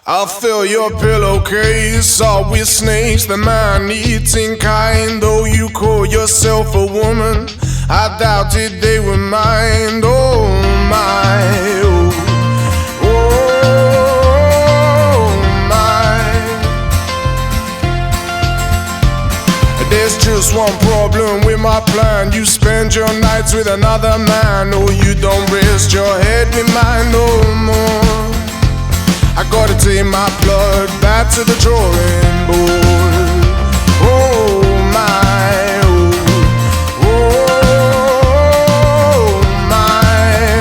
I'll fill your pillowcase all with snakes, the man-eating kind. Though you call yourself a woman, I doubted they were mine. Oh my, oh my. There's just one problem with my plan. You spend your nights with another man. Oh, you don't rest your head with mine no more. I gotta take my blood back to the drawing board. Oh my, oh, oh my,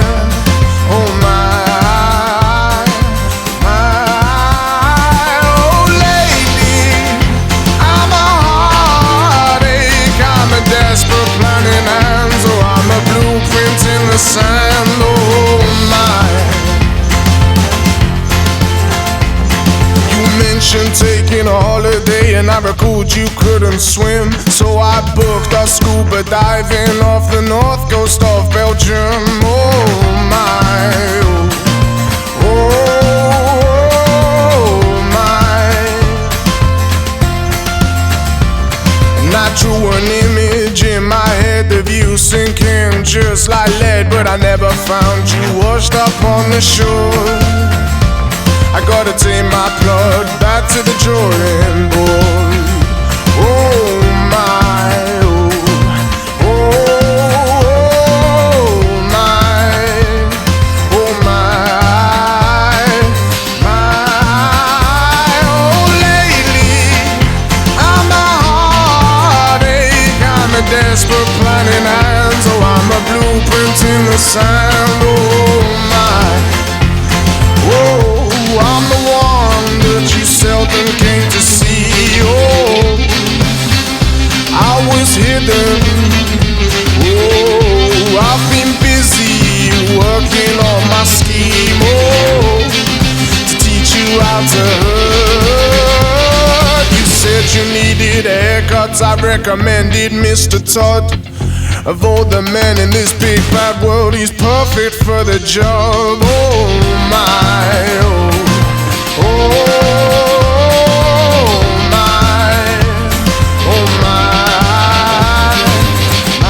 oh my, my. Oh lately, I'm a heartache, I'm a desperate planning hand. Oh, I'm a blueprint in the sand. Oh my. Taking a holiday and I recalled you couldn't swim, so I booked our scuba diving off the north coast of Belgium. Oh my, oh my. And I drew an image in my head of you sinking just like lead, but I never found you washed up on the shore. I gotta take my blood back to the drawing board. Oh my, oh, oh my, oh my, my. Oh lately, I'm a heartache, I'm a desperate planning hand. Oh, I'm a blueprint in the sand. Oh my, whoa. I'm the one that you seldom came to see. Oh, I was hidden. Oh, I've been busy working on my scheme. Oh, to teach you how to hurt. You said you needed haircuts, I recommended Mr. Todd. Of all the men in this big bad world, he's perfect for the job. Oh my, oh. Oh my, oh my, my.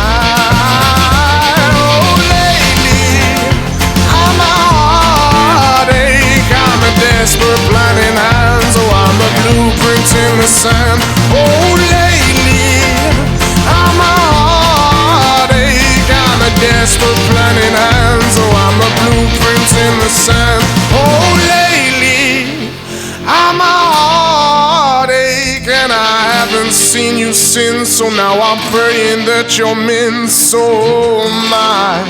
Oh lately, I'm a heartache, I'm a desperate planning hand. Oh, I'm a blueprint in the sand. Oh lately, I'm a heartache, I'm a desperate planning hand. Oh, I'm a blueprint in the sand. Oh lately, I'm a heartache and I haven't seen you since. So now I'm praying that you're min. So my